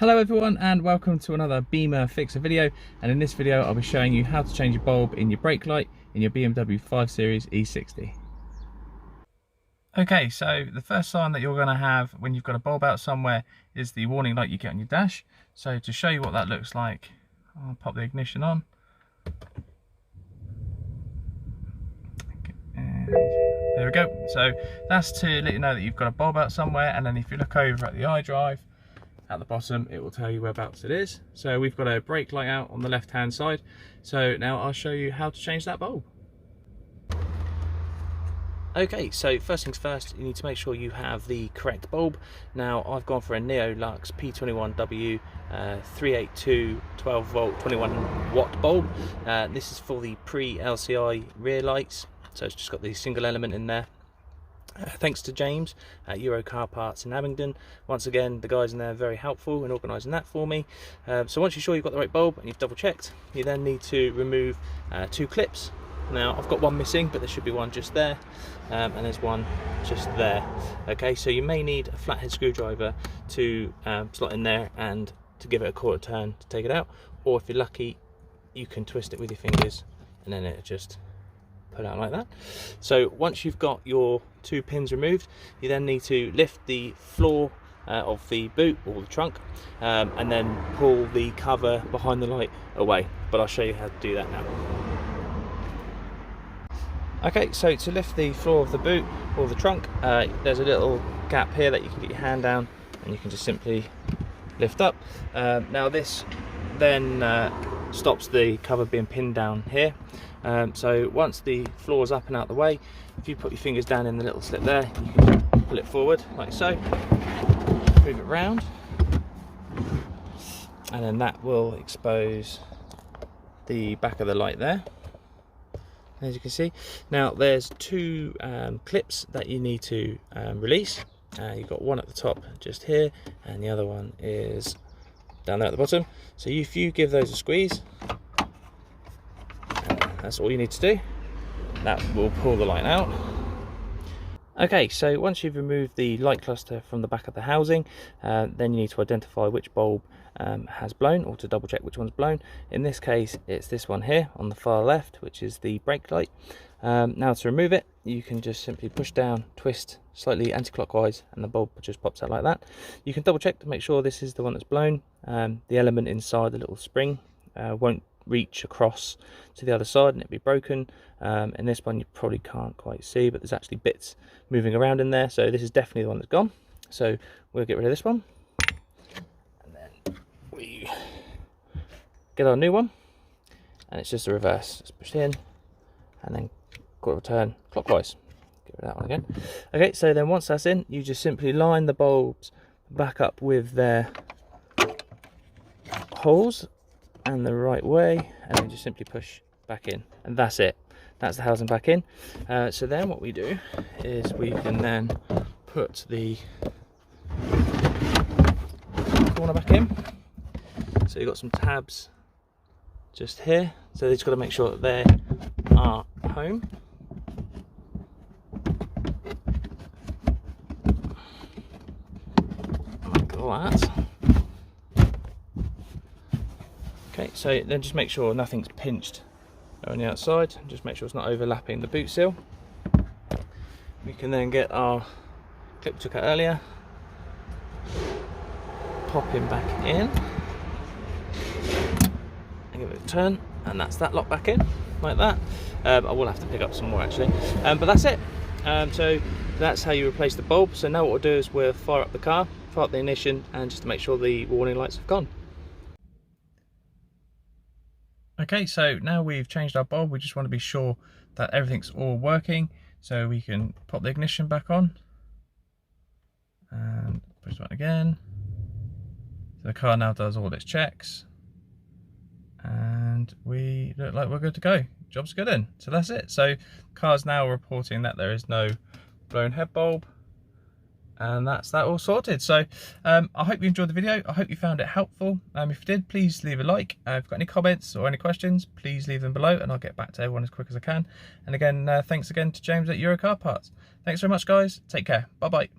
Hello everyone and welcome to another Bimmer Fixer video, and in this video I'll be showing you how to change a bulb in your brake light in your BMW 5 Series E60. Okay, so the first sign that you're going to have when you've got a bulb out somewhere is the warning light you get on your dash. So to show you what that looks like, I'll pop the ignition on. And there we go. So that's to let you know that you've got a bulb out somewhere, and then if you look over at the iDrive, at the bottom it will tell you whereabouts it is. So we've got a brake light out on the left hand side, so now I'll show you how to change that bulb. Okay, so first things first, you need to make sure you have the correct bulb. Now I've gone for a Neolux P21W 382 12 volt 21 watt bulb. This is for the pre-LCI rear lights, so it's just got the single element in there. Thanks to James at Euro Car Parts in Abingdon. Once again, the guys in there are very helpful in organising that for me. So once you're sure you've got the right bulb and you've double checked, you then need to remove two clips. Now I've got one missing, but there should be one just there, and there's one just there. Okay, so you may need a flathead screwdriver to slot in there and to give it a quarter turn to take it out, or if you're lucky you can twist it with your fingers and then it'll just pull out like that. So once you've got your two pins removed, you then need to lift the floor of the boot or the trunk, and then pull the cover behind the light away, but I'll show you how to do that now. Okay, so to lift the floor of the boot or the trunk, there's a little gap here that you can get your hand down and you can just simply lift up. Now this then stops the cover being pinned down here. So once the floor is up and out the way, if you put your fingers down in the little slit there, you can pull it forward like so, move it round, and then that will expose the back of the light there, as you can see. Now there's two clips that you need to release. You've got one at the top just here, and the other one is down there at the bottom. So if you give those a squeeze, that's all you need to do. That will pull the light out. Okay, so once you've removed the light cluster from the back of the housing, then you need to identify which bulb has blown, or to double check which one's blown. In this case it's this one here on the far left, which is the brake light. Now to remove it, you can just simply push down, twist slightly anti-clockwise, and the bulb just pops out like that. You can double check to make sure this is the one that's blown. The element inside the little spring won't reach across to the other side and it'll be broken. In this one you probably can't quite see, but there's actually bits moving around in there, so this is definitely the one that's gone. So we'll get rid of this one, and then we get our new one, and it's just a reverse. Just push in and then quarter turn clockwise. Get rid of that one again. Okay, so then once that's in, you just simply line the bulbs back up with their holes and the right way, and then just simply push back in, and that's it. That's the housing back in. So then what we do is we can then put the corner back in. So you've got some tabs just here, so you've just got to make sure that they are home. Like that. Okay, so then just make sure nothing's pinched on the outside, just make sure it's not overlapping the boot seal. We can then get our clip we took out earlier, pop him back in, and give it a turn, and that's that lock back in, like that. I will have to pick up some more actually, but that's it. So that's how you replace the bulb. So now what we'll do is we'll fire up the car, fire up the ignition, and just to make sure the warning lights have gone. Okay, so now we've changed our bulb, we just want to be sure that everything's all working. So we can pop the ignition back on and push it on again. So the car now does all its checks, and we look like we're good to go. Job's good in. So that's it. So car's now reporting that there is no blown head bulb, and that's that all sorted. So I hope you enjoyed the video. I hope you found it helpful. If you did, please leave a like. If you've got any comments or any questions, please leave them below and I'll get back to everyone as quick as I can. And again, thanks again to James at Euro Car Parts. Thanks very much guys, take care, bye bye.